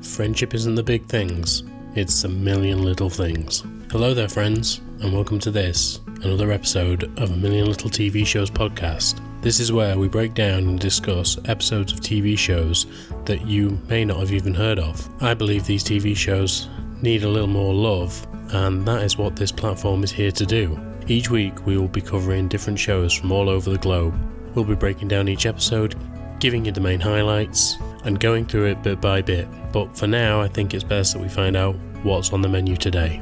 Friendship isn't the big things, it's a million little things. Hello there friends, and welcome to this, another episode of A Million Little TV Shows podcast. This is where we break down and discuss episodes of TV shows that you may not have even heard of. I believe these TV shows need a little more love, and that is what this platform is here to do. Each week we will be covering different shows from all over the globe. We'll be breaking down each episode, giving you the main highlights, and going through it bit by bit. But for now, I think it's best that we find out what's on the menu today.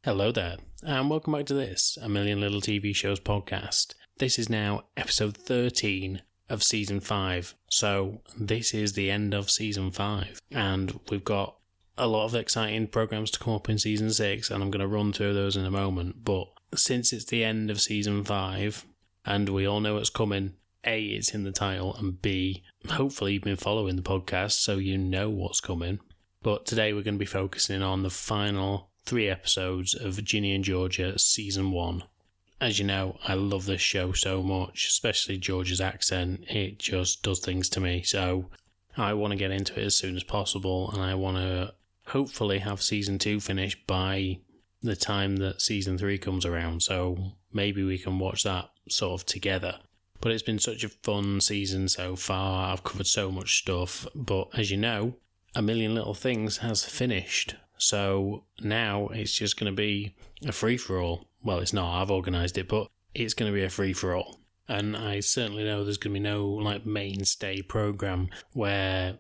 Hello there, and welcome back to this, A Million Little TV Shows podcast. This is now episode 13 of season 5, so this is the end of season 5, and we've got a lot of exciting programs to come up in season 6, and I'm going to run through those in a moment. But since it's the end of season 5, and we all know what's coming, A, it's in the title, and B, hopefully you've been following the podcast so you know what's coming. But today we're going to be focusing on the final 3 episodes of Ginny and Georgia season 1. As you know, I love this show so much, especially Georgia's accent. It just does things to me, so I want to get into it as soon as possible, and I want to hopefully have season 2 finished by the time that season 3 comes around, so maybe we can watch that sort of together. But it's been such a fun season so far. I've covered so much stuff, but as you know, A Million Little Things has finished, so now it's just going to be a free-for-all. Well, it's not, I've organised it, but it's going to be a free-for-all. And I certainly know there's going to be no mainstay programme where,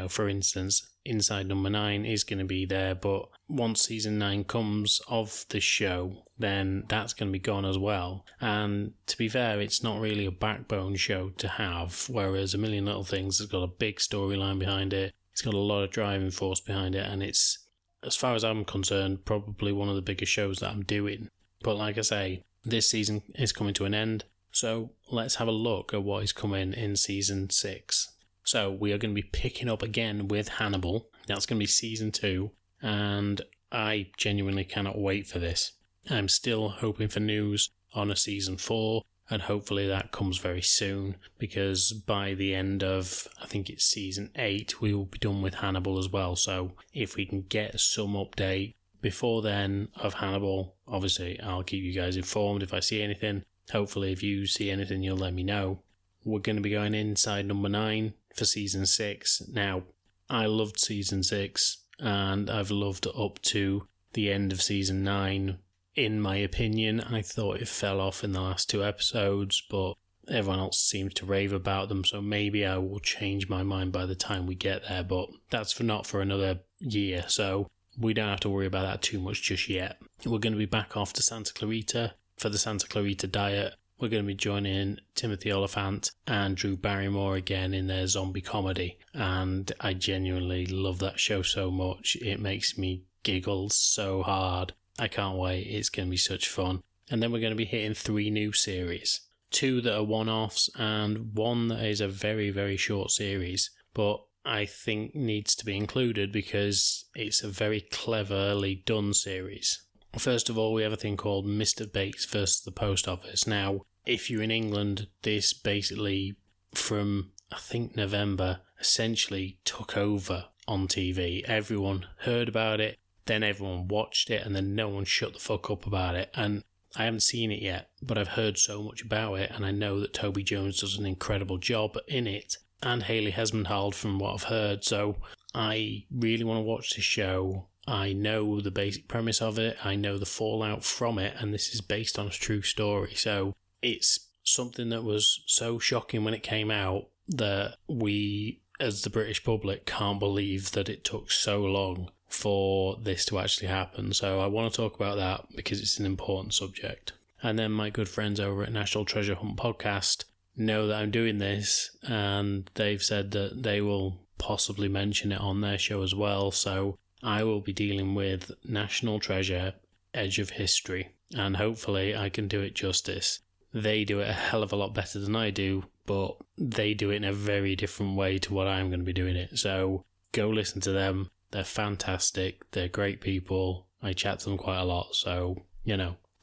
for instance, Inside Number 9 is going to be there, but once season 9 comes of the show, then that's going to be gone as well. And to be fair, it's not really a backbone show to have, whereas A Million Little Things has got a big storyline behind it. It's got a lot of driving force behind it, and it's, as far as I'm concerned, probably one of the biggest shows that I'm doing. But like I say, this season is coming to an end, so let's have a look at what is coming in season 6. So we are going to be picking up again with Hannibal. That's going to be season 2, and I genuinely cannot wait for this. I'm still hoping for news on a season 4, and hopefully that comes very soon, because by the end of, I think it's season 8, we will be done with Hannibal as well. So if we can get some update before then of Hannibal, obviously I'll keep you guys informed if I see anything. Hopefully if you see anything, you'll let me know. We're going to be going inside number 9 for season 6. Now, I loved season 6, and I've loved up to the end of season 9. In my opinion, I thought it fell off in the last 2 episodes, but everyone else seems to rave about them, so maybe I will change my mind by the time we get there, but that's not for another year, so we don't have to worry about that too much just yet. We're going to be back off to Santa Clarita for the Santa Clarita Diet. We're going to be joining Timothy Oliphant and Drew Barrymore again in their zombie comedy, and I genuinely love that show so much. It makes me giggle so hard. I can't wait. It's going to be such fun. And then we're going to be hitting 3 new series. 2 that are one-offs and 1 that is a very, very short series, but I think needs to be included because it's a very cleverly done series. First of all, we have a thing called Mr. Bates versus the Post Office. Now, if you're in England, this basically, from I think November, essentially took over on TV. Everyone heard about it, then everyone watched it, and then no one shut the fuck up about it. And I haven't seen it yet, but I've heard so much about it, and I know that Toby Jones does an incredible job in it, and Hayley Hesmondhalgh from what I've heard, so I really want to watch this show. I know the basic premise of it, I know the fallout from it, and this is based on a true story, so it's something that was so shocking when it came out that we, as the British public, can't believe that it took so long for this to actually happen. So I want to talk about that because it's an important subject. And then my good friends over at National Treasure Hunt podcast know that I'm doing this, and they've said that they will possibly mention it on their show as well. So I will be dealing with National Treasure Edge of History, and hopefully I can do it justice. They do it a hell of a lot better than I do, but they do it in a very different way to what I'm going to be doing it. So go listen to them. They're fantastic. They're great people. I chat to them quite a lot. So,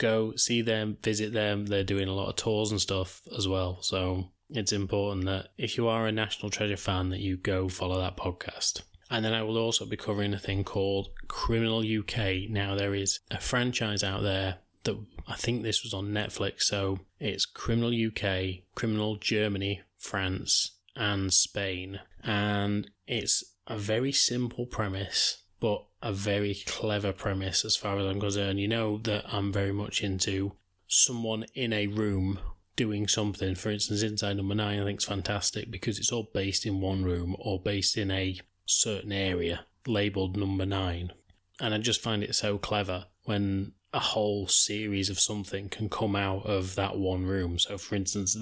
go see them, visit them. They're doing a lot of tours and stuff as well. So it's important that if you are a National Treasure fan, that you go follow that podcast. And then I will also be covering a thing called Criminal UK. Now, there is a franchise out there that I think this was on Netflix. So it's Criminal UK, Criminal Germany, France, and Spain. And it's a very simple premise, but a very clever premise as far as I'm concerned. You know that I'm very much into someone in a room doing something. For instance, Inside Number 9 I think is fantastic because it's all based in one room or based in a certain area labelled Number 9. And I just find it so clever when a whole series of something can come out of that one room. So for instance,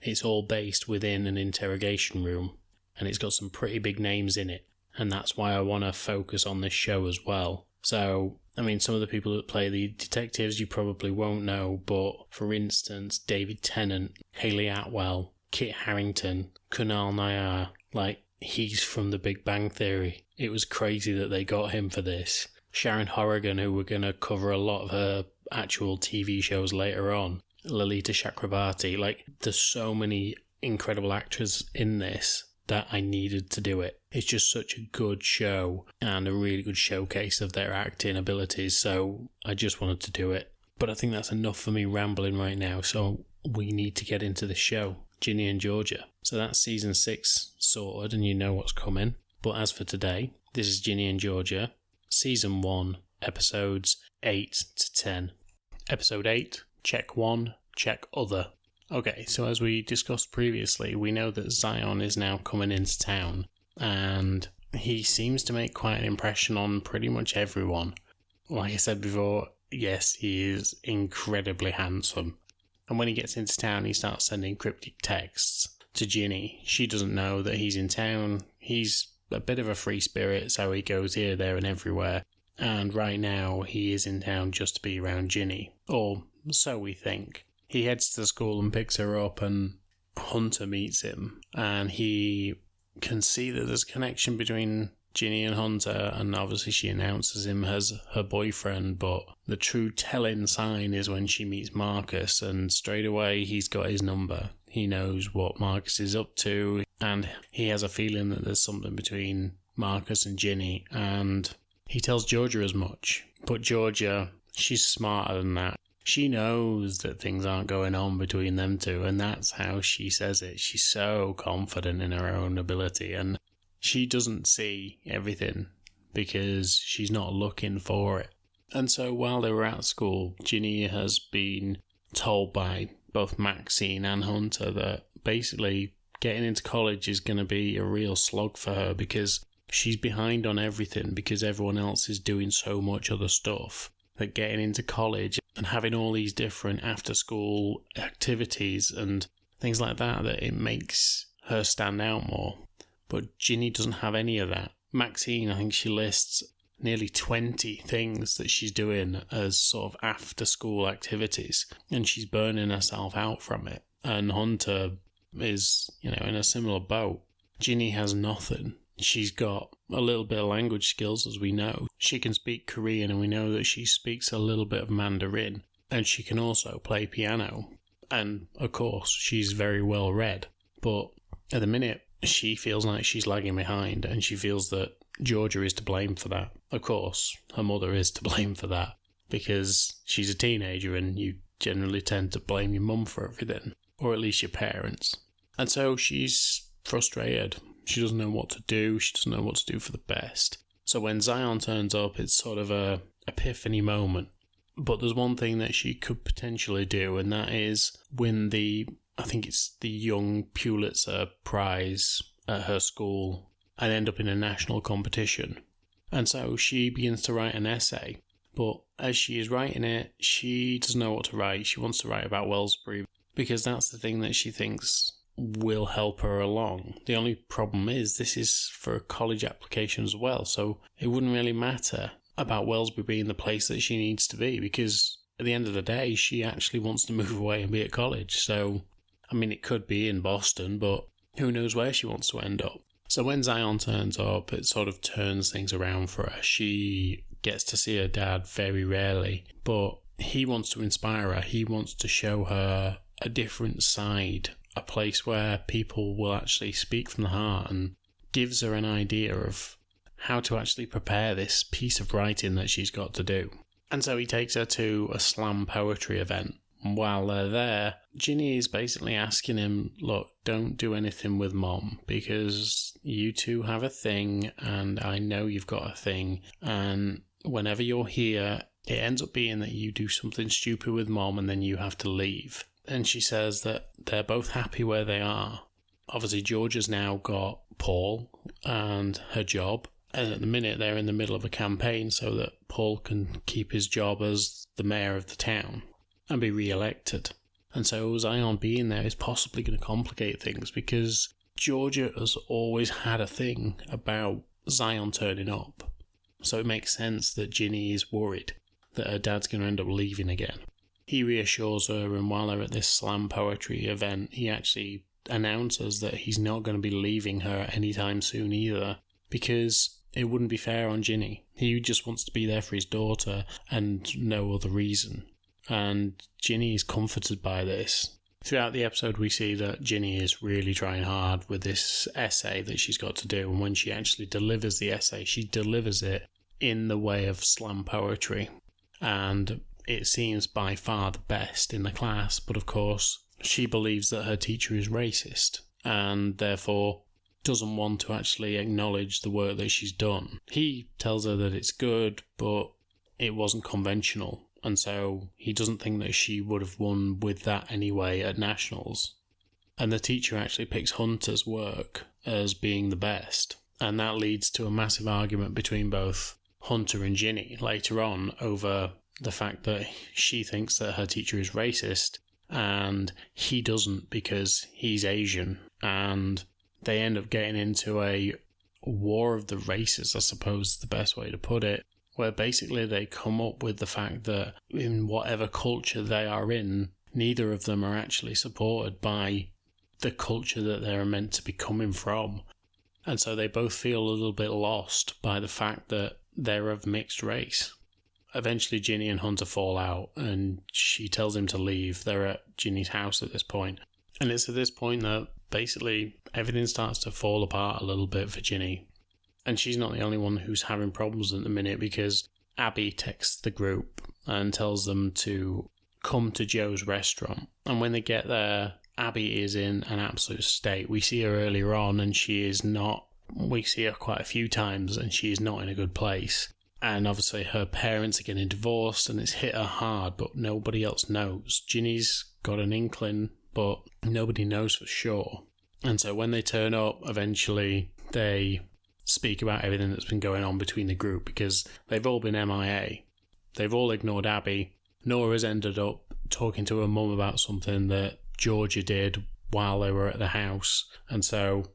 it's all based within an interrogation room and it's got some pretty big names in it. And that's why I want to focus on this show as well. So, I mean, some of the people that play the detectives you probably won't know, but for instance, David Tennant, Hayley Atwell, Kit Harington, Kunal Nayyar, like, he's from The Big Bang Theory. It was crazy that they got him for this. Sharon Horrigan, who we're going to cover a lot of her actual TV shows later on. Lalita Chakrabarti. Like, there's so many incredible actors in this that I needed to do it. It's just such a good show and a really good showcase of their acting abilities, so I just wanted to do it. But I think that's enough for me rambling right now, so we need to get into the show, Ginny and Georgia. So that's season 6 sorted and you know what's coming. But as for today, this is Ginny and Georgia, season 1, episodes 8 to 10. Episode 8, check 1, check other. Okay, so as we discussed previously, we know that Zion is now coming into town, and he seems to make quite an impression on pretty much everyone. Like I said before, yes, he is incredibly handsome. And when he gets into town, he starts sending cryptic texts to Ginny. She doesn't know that he's in town. He's a bit of a free spirit, so he goes here, there, and everywhere. And right now, he is in town just to be around Ginny. Or so we think. He heads to the school and picks her up, and Hunter meets him, and he can see that there's a connection between Ginny and Hunter, and obviously she announces him as her boyfriend, but the true telling sign is when she meets Marcus, and straight away he's got his number. He knows what Marcus is up to, and he has a feeling that there's something between Marcus and Ginny, and he tells Georgia as much. But Georgia, she's smarter than that. She knows that things aren't going on between them two, and that's how she says it. She's so confident in her own ability, and she doesn't see everything because she's not looking for it. And so while they were at school, Ginny has been told by both Maxine and Hunter that basically getting into college is going to be a real slog for her because she's behind on everything because everyone else is doing so much other stuff. That getting into college and having all these different after-school activities and things like that, that it makes her stand out more. But Ginny doesn't have any of that. Maxine, I think she lists nearly 20 things that she's doing as sort of after-school activities, and she's burning herself out from it. And Hunter is, in a similar boat. Ginny has nothing. She's got a little bit of language skills, as we know. She can speak Korean, and we know that she speaks a little bit of Mandarin. And she can also play piano. And, of course, she's very well read. But at the minute, she feels like she's lagging behind, and she feels that Georgia is to blame for that. Of course, her mother is to blame for that, because she's a teenager, and you generally tend to blame your mum for everything. Or at least your parents. And so she's frustrated. She doesn't know what to do. She doesn't know what to do for the best. So when Zion turns up, it's sort of a epiphany moment. But there's one thing that she could potentially do, and that is win I think it's the Young Pulitzer Prize at her school and end up in a national competition. And so she begins to write an essay. But as she is writing it, she doesn't know what to write. She wants to write about Wellsbury because that's the thing that she thinks will help her along. The only problem is this is for a college application as well, so it wouldn't really matter about Wellsbury being the place that she needs to be because at the end of the day, she actually wants to move away and be at college. So, I mean, it could be in Boston, but who knows where she wants to end up. So when Zion turns up, it sort of turns things around for her. She gets to see her dad very rarely, but he wants to inspire her. He wants to show her a different side, a place where people will actually speak from the heart, and gives her an idea of how to actually prepare this piece of writing that she's got to do. And so he takes her to a slam poetry event. While they're there, Ginny is basically asking him, look, don't do anything with Mom, because you two have a thing, and I know you've got a thing, and whenever you're here, it ends up being that you do something stupid with Mom and then you have to leave. And she says that they're both happy where they are. Obviously, Georgia's now got Paul and her job, and at the minute they're in the middle of a campaign so that Paul can keep his job as the mayor of the town and be re-elected. And so Zion being there is possibly going to complicate things, because Georgia has always had a thing about Zion turning up. So it makes sense that Ginny is worried that her dad's going to end up leaving again. He reassures her, and while they're at this slam poetry event, he actually announces that he's not going to be leaving her anytime soon either, because it wouldn't be fair on Ginny. He just wants to be there for his daughter and no other reason. And Ginny is comforted by this. Throughout the episode, we see that Ginny is really trying hard with this essay that she's got to do, and when she actually delivers the essay, she delivers it in the way of slam poetry. And it seems by far the best in the class, but of course, she believes that her teacher is racist, and therefore doesn't want to actually acknowledge the work that she's done. He tells her that it's good, but it wasn't conventional. And so he doesn't think that she would have won with that anyway at Nationals. And the teacher actually picks Hunter's work as being the best. And that leads to a massive argument between both Hunter and Ginny later on over the fact that she thinks that her teacher is racist and he doesn't because he's Asian. And they end up getting into a war of the races, I suppose is the best way to put it, where basically they come up with the fact that in whatever culture they are in, neither of them are actually supported by the culture that they're meant to be coming from. And so they both feel a little bit lost by the fact that they're of mixed race. Eventually Ginny and Hunter fall out, and she tells him to leave. They're at Ginny's house at this point. And it's at this point that basically everything starts to fall apart a little bit for Ginny. And she's not the only one who's having problems at the minute, because Abby texts the group and tells them to come to Joe's restaurant. And when they get there, Abby is in an absolute state. We see her earlier on and she is not. We see her quite a few times and she is not in a good place. And obviously her parents are getting divorced and it's hit her hard, but nobody else knows. Ginny's got an inkling, but nobody knows for sure. And so when they turn up, eventually they speak about everything that's been going on between the group, because they've all been MIA. They've all ignored Abby. Nora's ended up talking to her mum about something that Georgia did while they were at the house, and so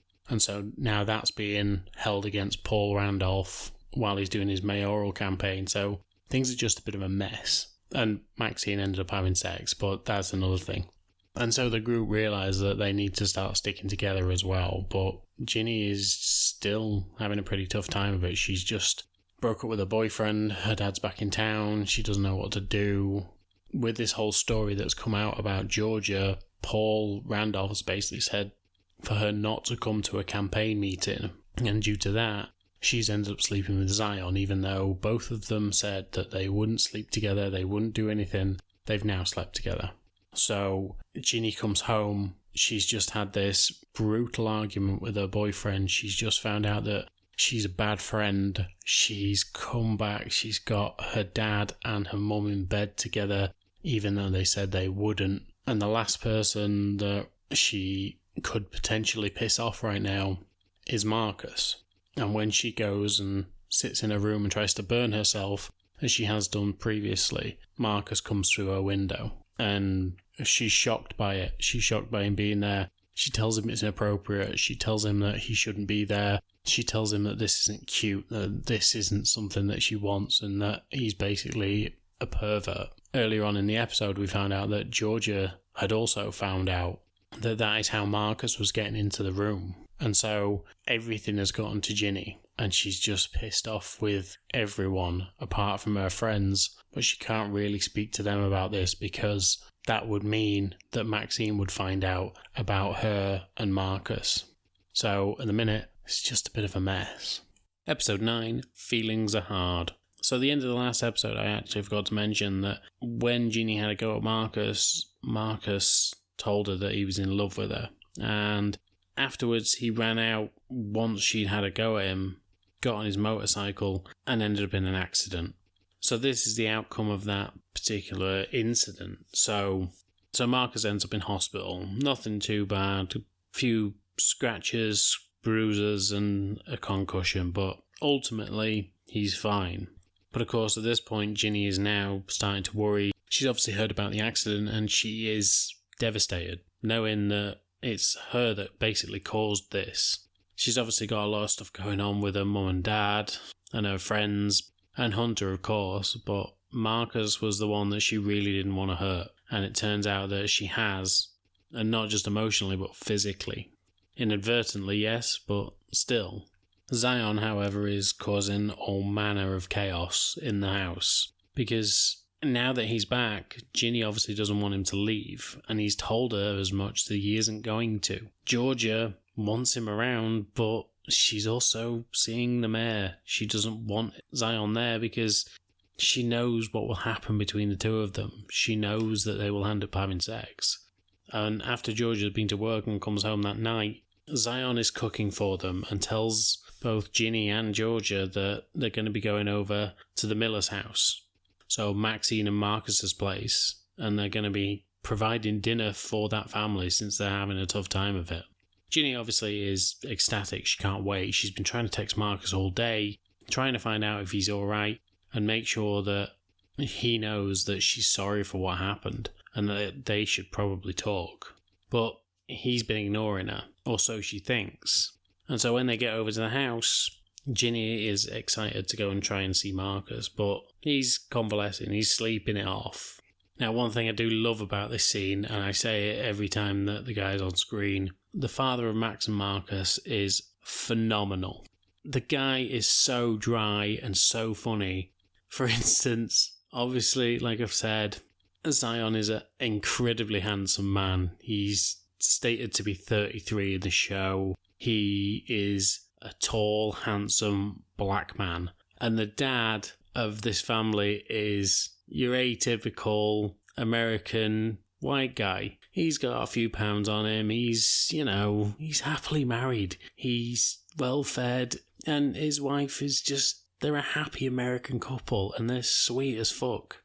now that's being held against Paul Randolph while he's doing his mayoral campaign. So things are just a bit of a mess. And Maxine ended up having sex, but that's another thing. And so the group realise that they need to start sticking together as well. But Ginny is still having a pretty tough time of it. She's just broke up with her boyfriend. Her dad's back in town. She doesn't know what to do. With this whole story that's come out about Georgia, Paul Randolph has basically said for her not to come to a campaign meeting. And due to that, she's ended up sleeping with Zion, even though both of them said that they wouldn't sleep together, they wouldn't do anything. They've now slept together. So Ginny comes home. She's just had this brutal argument with her boyfriend. She's just found out that she's a bad friend. She's come back. She's got her dad and her mum in bed together, even though they said they wouldn't. And the last person that she could potentially piss off right now is Marcus. And when she goes and sits in her room and tries to burn herself, as she has done previously, Marcus comes through her window. And she's shocked by it. She's shocked by him being there. She tells him it's inappropriate. She tells him that he shouldn't be there. She tells him that this isn't cute, that this isn't something that she wants, and that he's basically a pervert. Earlier on in the episode, we found out that Georgia had also found out that that is how Marcus was getting into the room. And so everything has gotten to Ginny, and she's just pissed off with everyone apart from her friends, but she can't really speak to them about this because that would mean that Maxine would find out about her and Marcus. So at the minute, it's just a bit of a mess. Episode 9, Feelings Are Hard. So at the end of the last episode, I actually forgot to mention that when Ginny had a go at Marcus, Marcus told her that he was in love with her. And afterwards, he ran out once she'd had a go at him, got on his motorcycle, and ended up in an accident. So this is the outcome of that particular incident. So Marcus ends up in hospital. Nothing too bad. A few scratches, bruises, and a concussion, but ultimately, he's fine. But of course, at this point, Ginny is now starting to worry. She's obviously heard about the accident, and she is devastated, knowing that it's her that basically caused this. She's obviously got a lot of stuff going on with her mum and dad, and her friends, and Hunter, of course, but Marcus was the one that she really didn't want to hurt, and it turns out that she has, and not just emotionally, but physically. Inadvertently, yes, but still. Zion, however, is causing all manner of chaos in the house, because now that he's back, Ginny obviously doesn't want him to leave, and he's told her as much that he isn't going to. Georgia wants him around, but she's also seeing the mayor. She doesn't want Zion there because she knows what will happen between the two of them. She knows that they will end up having sex. And after Georgia's been to work and comes home that night, Zion is cooking for them and tells both Ginny and Georgia that they're going to be going over to the Miller's house. So Maxine and Marcus's place, and they're going to be providing dinner for that family since they're having a tough time of it. Ginny obviously is ecstatic. She can't wait. She's been trying to text Marcus all day, trying to find out if he's all right and make sure that he knows that she's sorry for what happened and that they should probably talk. But he's been ignoring her, or so she thinks. And so when they get over to the house, Ginny is excited to go and try and see Marcus, but he's convalescing, he's sleeping it off. Now, one thing I do love about this scene, and I say it every time that the guy's on screen, the father of Max and Marcus is phenomenal. The guy is so dry and so funny. For instance, obviously, like I've said, Zion is an incredibly handsome man. He's stated to be 33 in the show. He is a tall, handsome black man. And the dad of this family is your atypical American white guy. He's got a few pounds on him. He's happily married. He's well fed. And his wife is just, they're a happy American couple and they're sweet as fuck.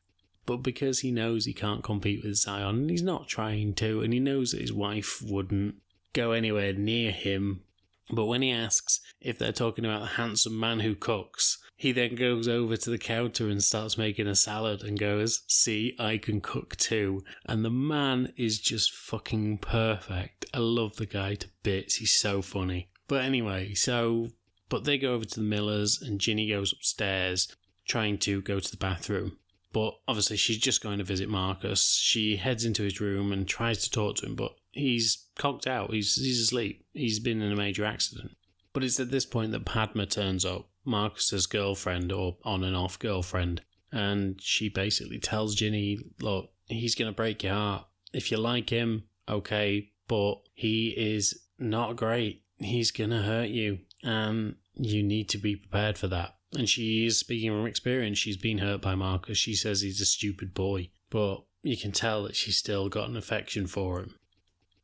But because he knows he can't compete with Zion, and he's not trying to, and he knows that his wife wouldn't go anywhere near him, but when he asks if they're talking about the handsome man who cooks, he then goes over to the counter and starts making a salad and goes, "See, I can cook too." And the man is just fucking perfect. I love the guy to bits. He's so funny. But anyway, but they go over to the Millers and Ginny goes upstairs trying to go to the bathroom. But obviously she's just going to visit Marcus. She heads into his room and tries to talk to him, but he's cocked out. He's asleep. He's been in a major accident. But it's at this point that Padma turns up, Marcus's girlfriend, or on and off girlfriend, and she basically tells Ginny, look, he's going to break your heart. If you like him, okay, but he is not great. He's going to hurt you, and you need to be prepared for that. And she is speaking from experience. She's been hurt by Marcus. She says he's a stupid boy, but you can tell that she's still got an affection for him.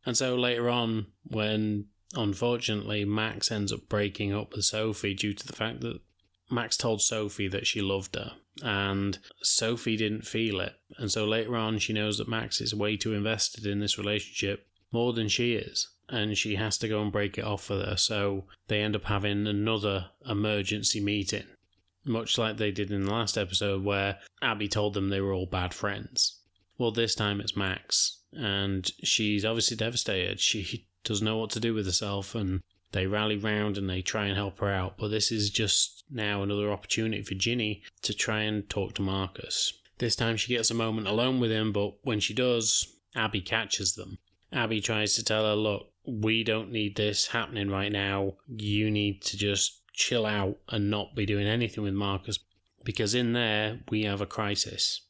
And so later on, when unfortunately Max ends up breaking up with Sophie due to the fact that Max told Sophie that she loved her, and Sophie didn't feel it. And so later on, she knows that Max is way too invested in this relationship, more than she is. And she has to go and break it off with her, so they end up having another emergency meeting. Much like they did in the last episode where Abby told them they were all bad friends. Well, this time it's Max, and she's obviously devastated. She doesn't know what to do with herself, and they rally round and they try and help her out. But this is just now another opportunity for Ginny to try and talk to Marcus. This time she gets a moment alone with him, but when she does, Abby catches them. Abby tries to tell her, look, we don't need this happening right now. You need to just chill out and not be doing anything with Marcus, because in there we have a crisis.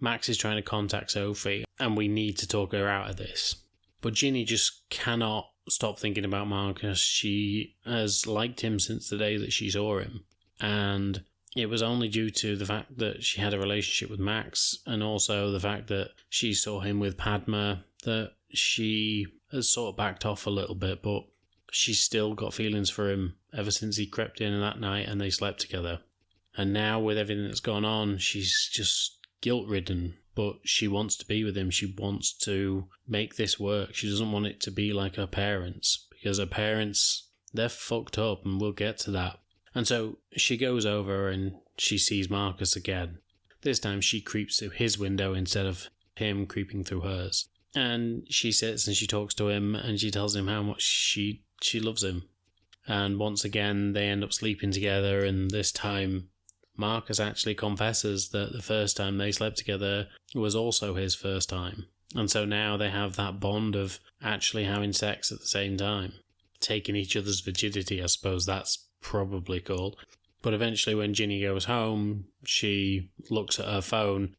Max is trying to contact Sophie and we need to talk her out of this. But Ginny just cannot stop thinking about Marcus. She has liked him since the day that she saw him. And it was only due to the fact that she had a relationship with Max, and also the fact that she saw him with Padma, that she has sort of backed off a little bit, but she's still got feelings for him ever since he crept in that night and they slept together. And now with everything that's gone on, she's just guilt-ridden, but she wants to be with him. She wants to make this work. She doesn't want it to be like her parents, because her parents, they're fucked up, and we'll get to that. And so she goes over and she sees Marcus again. This time she creeps through his window instead of him creeping through hers. And she sits and she talks to him and she tells him how much she loves him. And once again they end up sleeping together, and this time Marcus actually confesses that the first time they slept together was also his first time. And so now they have that bond of actually having sex at the same time. Taking each other's virginity, I suppose that's probably called. But eventually when Ginny goes home, she looks at her phone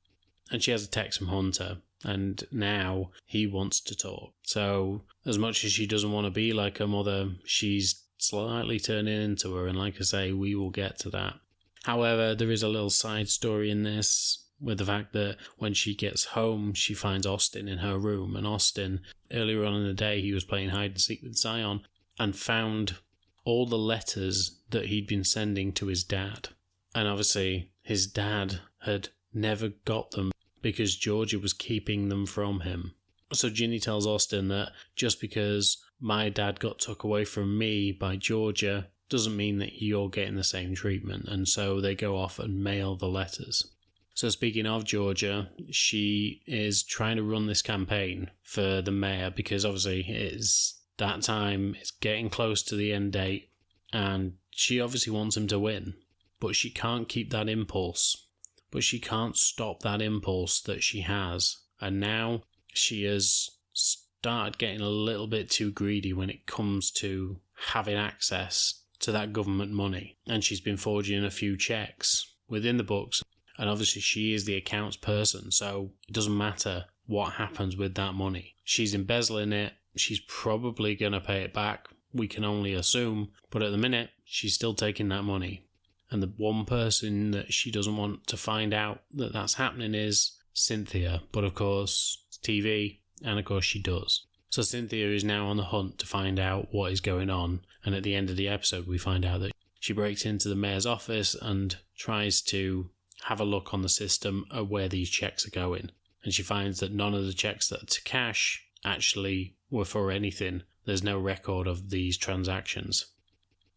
and she has a text from Hunter, and now he wants to talk. So as much as she doesn't want to be like her mother, she's slightly turning into her, and like I say, we will get to that. However, there is a little side story in this with the fact that when she gets home, she finds Austin in her room, and Austin, earlier on in the day, he was playing hide and seek with Zion and found all the letters that he'd been sending to his dad. And obviously, his dad had never got them because Georgia was keeping them from him. So Ginny tells Austin that just because my dad got took away from me by Georgia doesn't mean that you're getting the same treatment. And so they go off and mail the letters. So speaking of Georgia, she is trying to run this campaign for the mayor, because obviously it is that time, it's getting close to the end date, and she obviously wants him to win, but she can't keep that impulse. But she can't stop that impulse that she has. And now she has started getting a little bit too greedy when it comes to having access to that government money. And she's been forging a few checks within the books. And obviously she is the accounts person, so it doesn't matter what happens with that money. She's embezzling it. She's probably going to pay it back. We can only assume. But at the minute, she's still taking that money. And the one person that she doesn't want to find out that that's happening is Cynthia. But of course, it's TV, and of course she does. So Cynthia is now on the hunt to find out what is going on. And at the end of the episode, we find out that she breaks into the mayor's office and tries to have a look on the system of where these checks are going. And she finds that none of the checks that are to cash actually were for anything. There's no record of these transactions.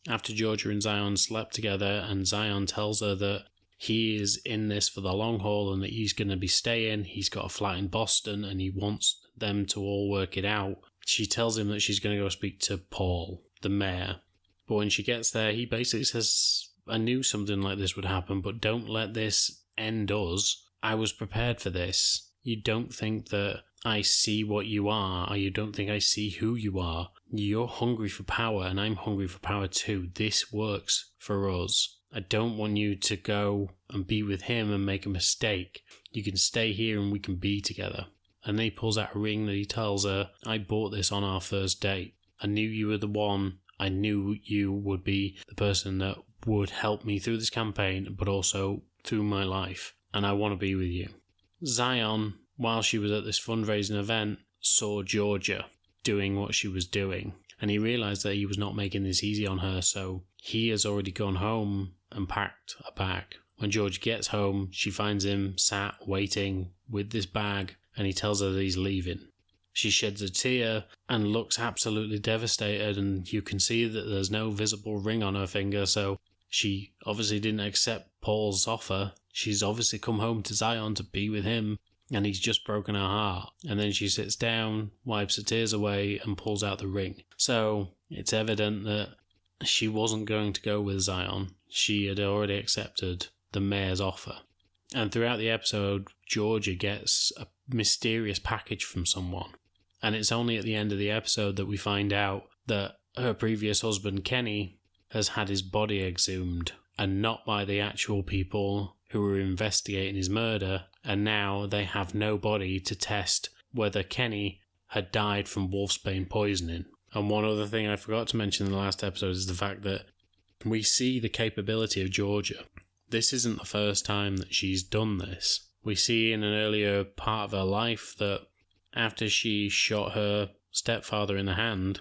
After Georgia and Zion slept together, and Zion tells her that he is in this for the long haul and that he's going to be staying, he's got a flat in Boston and he wants them to all work it out, she tells him that she's going to go speak to Paul, the mayor. But when she gets there, he basically says, I knew something like this would happen, but don't let this end us. I was prepared for this. You don't think that I see what you are, or you don't think I see who you are. You're hungry for power, and I'm hungry for power too. This works for us. I don't want you to go and be with him and make a mistake. You can stay here and we can be together. And then he pulls out a ring that he tells her, I bought this on our first date. I knew you were the one. I knew you would be the person that would help me through this campaign, but also through my life. And I want to be with you. Zion, while she was at this fundraising event, saw Georgia doing what she was doing. And he realised that he was not making this easy on her, so he has already gone home and packed a bag. When Georgia gets home, she finds him sat waiting with this bag, and he tells her that he's leaving. She sheds a tear and looks absolutely devastated, and you can see that there's no visible ring on her finger, so she obviously didn't accept Paul's offer. She's obviously come home to Zion to be with him, and he's just broken her heart. And then she sits down, wipes her tears away, and pulls out the ring. So it's evident that she wasn't going to go with Zion. She had already accepted the mayor's offer. And throughout the episode, Georgia gets a mysterious package from someone. And it's only at the end of the episode that we find out that her previous husband, Kenny, has had his body exhumed, and not by the actual people who were investigating his murder, and now they have no body to test whether Kenny had died from wolfsbane poisoning. And one other thing I forgot to mention in the last episode is the fact that we see the capability of Georgia. This isn't the first time that she's done this. We see in an earlier part of her life that after she shot her stepfather in the hand,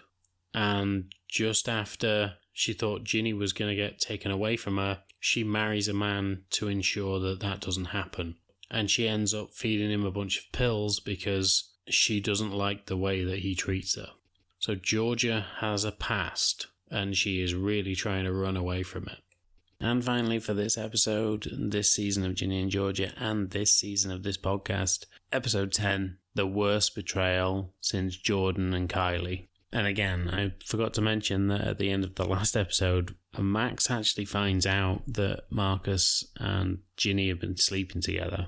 and just after she thought Ginny was going to get taken away from her, she marries a man to ensure that that doesn't happen. And she ends up feeding him a bunch of pills because she doesn't like the way that he treats her. So Georgia has a past, and she is really trying to run away from it. And finally, for this episode, this season of Ginny and Georgia, and this season of this podcast, episode 10, the worst betrayal since Jordan and Kylie. And again, I forgot to mention that at the end of the last episode, Max actually finds out that Marcus and Ginny have been sleeping together.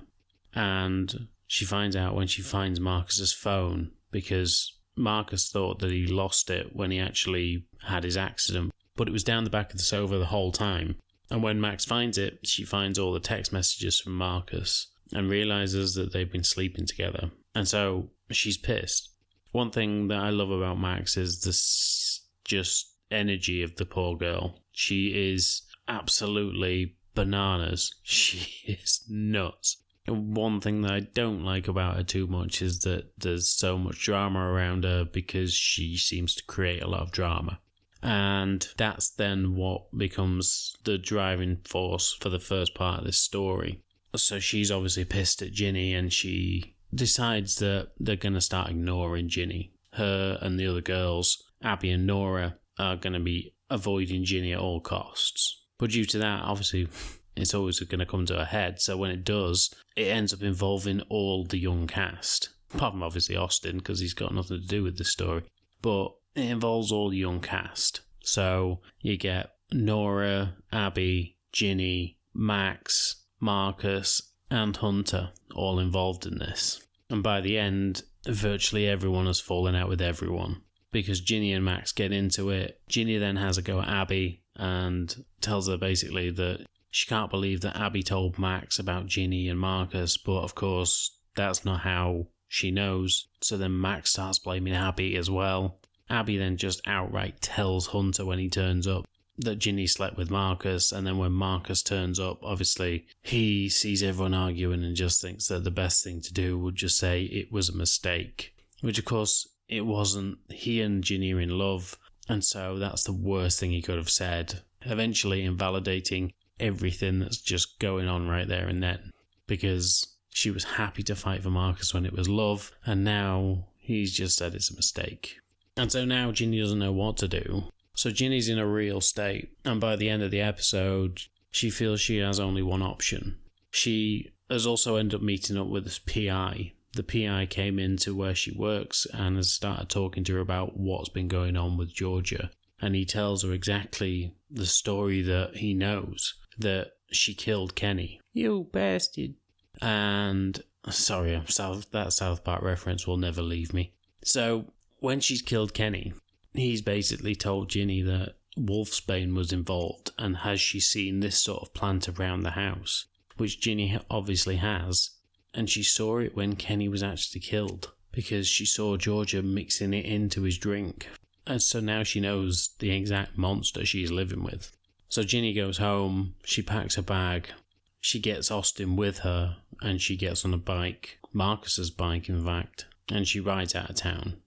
And she finds out when she finds Marcus's phone, because Marcus thought that he lost it when he actually had his accident, but it was down the back of the sofa the whole time. And when Max finds it, she finds all the text messages from Marcus and realizes that they've been sleeping together. And so she's pissed. One thing that I love about Max is this just energy of the poor girl. She is absolutely bananas. She is nuts. And one thing that I don't like about her too much is that there's so much drama around her because she seems to create a lot of drama. And that's then what becomes the driving force for the first part of this story. So she's obviously pissed at Ginny, and she decides that they're going to start ignoring Ginny. Her and the other girls, Abby and Nora, are going to be avoiding Ginny at all costs. But due to that, obviously, it's always going to come to a head. So when it does, it ends up involving all the young cast. Apart from obviously Austin, because he's got nothing to do with this story. But it involves all the young cast. So you get Nora, Abby, Ginny, Max, Marcus, and Hunter all involved in this. And by the end, virtually everyone has fallen out with everyone. Because Ginny and Max get into it. Ginny then has a go at Abby and tells her basically that she can't believe that Abby told Max about Ginny and Marcus, but of course that's not how she knows. So then Max starts blaming Abby as well. Abby then just outright tells Hunter when he turns up that Ginny slept with Marcus, and then when Marcus turns up, obviously he sees everyone arguing and just thinks that the best thing to do would just say it was a mistake, which of course it wasn't. He and Ginny are in love, and so that's the worst thing he could have said, eventually invalidating everything that's just going on right there and then, because she was happy to fight for Marcus when it was love, and now he's just said it's a mistake. And so now Ginny doesn't know what to do. So Ginny's in a real state, and by the end of the episode, she feels she has only one option. She has also ended up meeting up with this PI. The PI came into where she works and has started talking to her about what's been going on with Georgia. And he tells her exactly the story that he knows, that she killed Kenny. You bastard. And, sorry, that South Park reference will never leave me. So when she's killed Kenny, he's basically told Ginny that wolfsbane was involved, and has she seen this sort of plant around the house, which Ginny obviously has, and she saw it when Kenny was actually killed, because she saw Georgia mixing it into his drink, and so now she knows the exact monster she's living with. So Ginny goes home, she packs her bag, she gets Austin with her, and she gets on a bike, Marcus's bike in fact, and she rides out of town.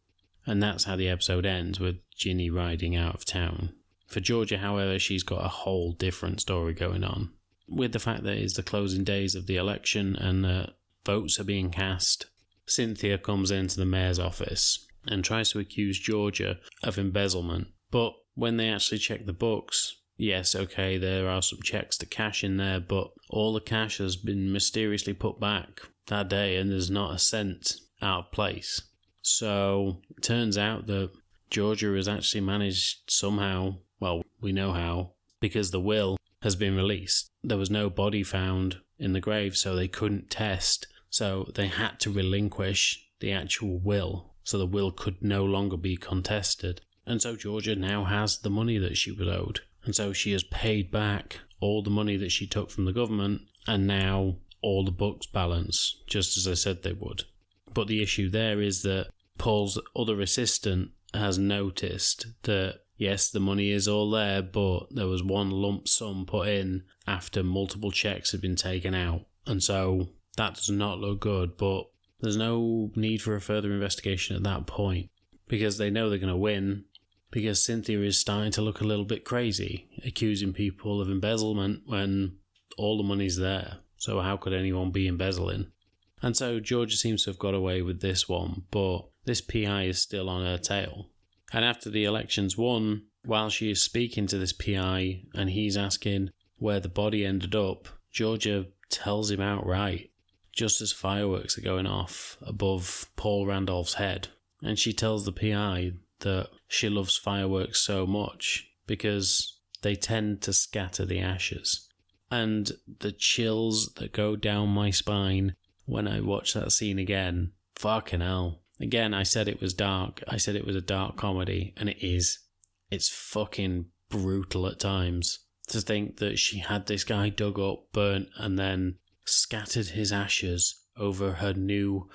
And that's how the episode ends, with Ginny riding out of town. For Georgia, however, she's got a whole different story going on. With the fact that it's the closing days of the election and votes are being cast, Cynthia comes into the mayor's office and tries to accuse Georgia of embezzlement. But when they actually check the books, yes, okay, there are some checks to cash in there, but all the cash has been mysteriously put back that day and there's not a cent out of place. So it turns out that Georgia has actually managed somehow, well, we know how, because the will has been released. There was no body found in the grave, so they couldn't test. So they had to relinquish the actual will so the will could no longer be contested. And so Georgia now has the money that she was owed. And so she has paid back all the money that she took from the government, and now all the books balance, just as I said they would. But the issue there is that Paul's other assistant has noticed that, yes, the money is all there, but there was one lump sum put in after multiple checks had been taken out. And so that does not look good, but there's no need for a further investigation at that point, because they know they're going to win, because Cynthia is starting to look a little bit crazy, accusing people of embezzlement when all the money's there. So how could anyone be embezzling? And so Georgia seems to have got away with this one, but this PI is still on her tail. And after the election's won, while she is speaking to this PI and he's asking where the body ended up, Georgia tells him outright, just as fireworks are going off above Paul Randolph's head. And she tells the PI that she loves fireworks so much because they tend to scatter the ashes. And the chills that go down my spine when I watch that scene again, fucking hell. Again, I said it was dark. I said it was a dark comedy, and it is. It's fucking brutal at times. To think that she had this guy dug up, burnt, and then scattered his ashes over her new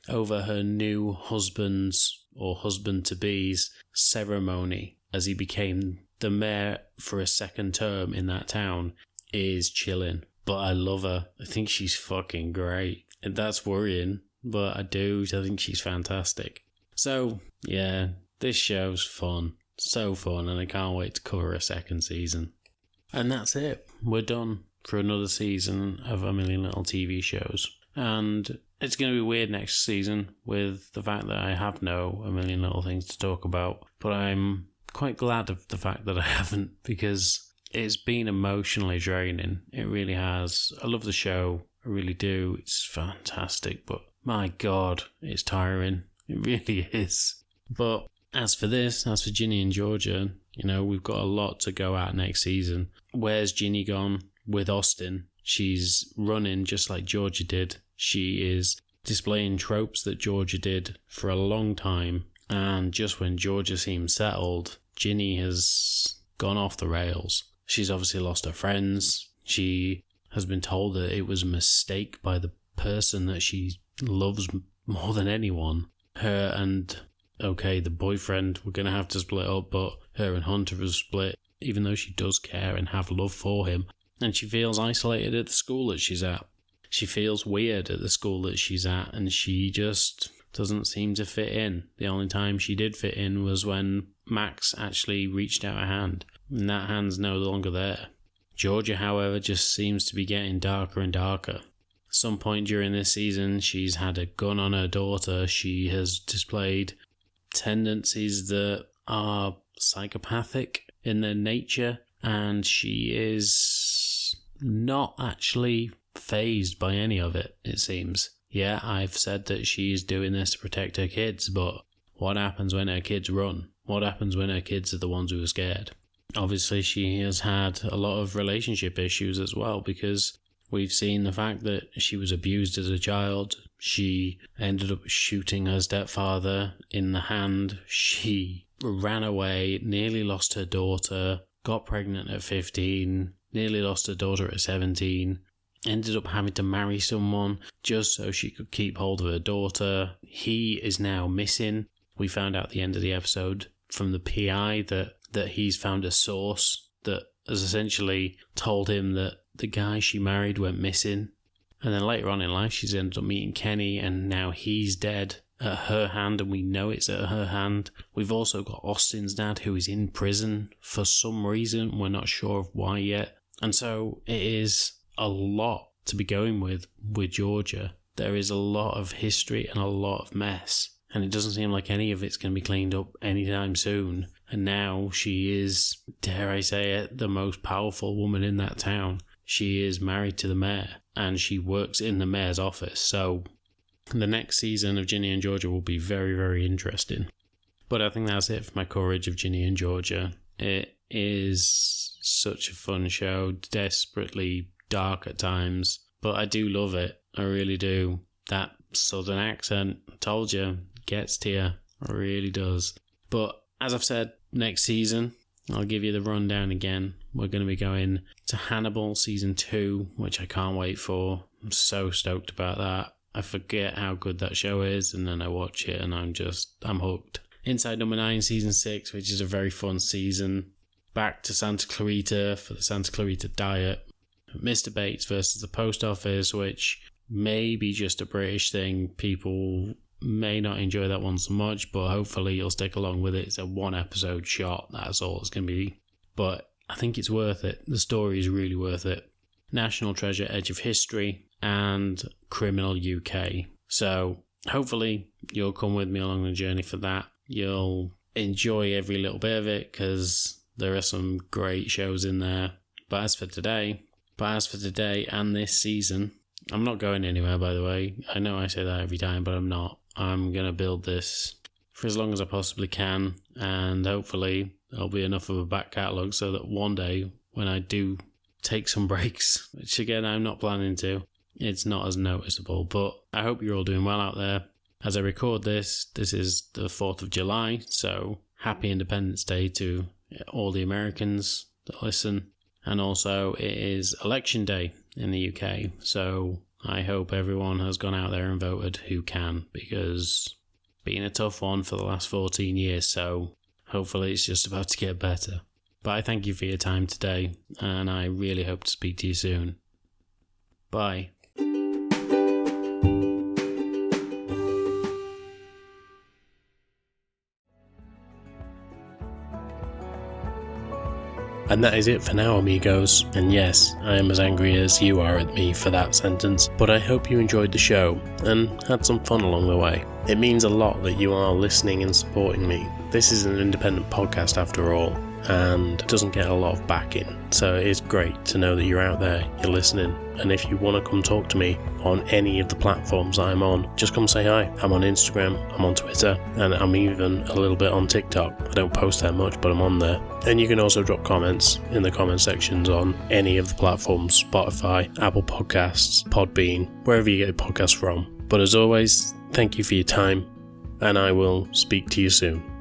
over her new husband's or husband-to-be's ceremony as he became the mayor for a second term in that town is chilling. But I love her. I think she's fucking great. And that's worrying, but I think she's fantastic. So, yeah, this show's fun. So fun, and I can't wait to cover a second season. And that's it. We're done for another season of A Million Little TV Shows. And it's going to be weird next season with the fact that I have no A Million Little Things to talk about. But I'm quite glad of the fact that I haven't, because it's been emotionally draining. It really has. I love the show. I really do. It's fantastic. But my God, it's tiring. It really is. But as for Ginny and Georgia, we've got a lot to go at next season. Where's Ginny gone with Austin? She's running just like Georgia did. She is displaying tropes that Georgia did for a long time. And just when Georgia seems settled, Ginny has gone off the rails. She's obviously lost her friends. She has been told that it was a mistake by the person that she loves more than anyone. Her and, the boyfriend were going to have to split up, but her and Hunter have split, even though she does care and have love for him. And she feels isolated at the school that she's at. She feels weird at the school that she's at, and she just doesn't seem to fit in. The only time she did fit in was when Max actually reached out a hand, and that hand's no longer there. Georgia, however, just seems to be getting darker and darker. At some point during this season, she's had a gun on her daughter. She has displayed tendencies that are psychopathic in their nature, and she is not actually fazed by any of it, it seems. Yeah, I've said that she's doing this to protect her kids, but what happens when her kids run? What happens when her kids are the ones who are scared? Obviously, she has had a lot of relationship issues as well, because we've seen the fact that she was abused as a child. She ended up shooting her stepfather in the hand. She ran away, nearly lost her daughter, got pregnant at 15, nearly lost her daughter at 17, ended up having to marry someone just so she could keep hold of her daughter. He is now missing. We found out at the end of the episode from the PI that he's found a source that has essentially told him that the guy she married went missing. And then later on in life, she's ended up meeting Kenny, and now he's dead at her hand, and we know it's at her hand. We've also got Austin's dad, who is in prison for some reason. We're not sure of why yet. And so it is a lot to be going with Georgia. There is a lot of history and a lot of mess, and it doesn't seem like any of it's going to be cleaned up anytime soon. And now she is, dare I say it, the most powerful woman in that town. She is married to the mayor, and she works in the mayor's office. So the next season of Ginny and Georgia will be very, very interesting. But I think that's it for my coverage of Ginny and Georgia. It is such a fun show, desperately dark at times, but I do love it. I really do. That southern accent. Told you, gets to you. It really does. But as I've said, next season, I'll give you the rundown again. We're going to be going to Hannibal Season 2, which I can't wait for. I'm so stoked about that. I forget how good that show is, and then I watch it, and I'm hooked. Inside Number 9, Season 6, which is a very fun season. Back to Santa Clarita for the Santa Clarita Diet. Mr. Bates versus the Post Office, which may be just a British thing. People may not enjoy that one so much, but hopefully you'll stick along with it. It's a 1 episode shot, that's all it's going to be. But I think it's worth it. The story is really worth it. National Treasure, Edge of History, and Criminal UK. So hopefully you'll come with me along the journey for that. You'll enjoy every little bit of it because there are some great shows in there. But as for today and this season, I'm not going anywhere, by the way. I know I say that every time, but I'm not. I'm going to build this for as long as I possibly can, and hopefully there'll be enough of a back catalogue so that one day when I do take some breaks, which again I'm not planning to, it's not as noticeable. But I hope you're all doing well out there. As I record this is the 4th of July, so happy Independence Day to all the Americans that listen. And also it is election day in the UK, so I hope everyone has gone out there and voted who can, because it's been a tough one for the last 14 years, so hopefully it's just about to get better. But I thank you for your time today, and I really hope to speak to you soon. Bye. And that is it for now, amigos. And yes, I am as angry as you are at me for that sentence, but I hope you enjoyed the show and had some fun along the way. It means a lot that you are listening and supporting me. This is an independent podcast after all, and doesn't get a lot of backing, so it is great to know that you're out there, you're listening. And if you want to come talk to me on any of the platforms I'm on, just come say hi. I'm on Instagram, I'm on Twitter, and I'm even a little bit on TikTok. I don't post that much, but I'm on there. And you can also drop comments in the comment sections on any of the platforms: Spotify, Apple Podcasts, Podbean, wherever you get your podcasts from. But as always, thank you for your time, and I will speak to you soon.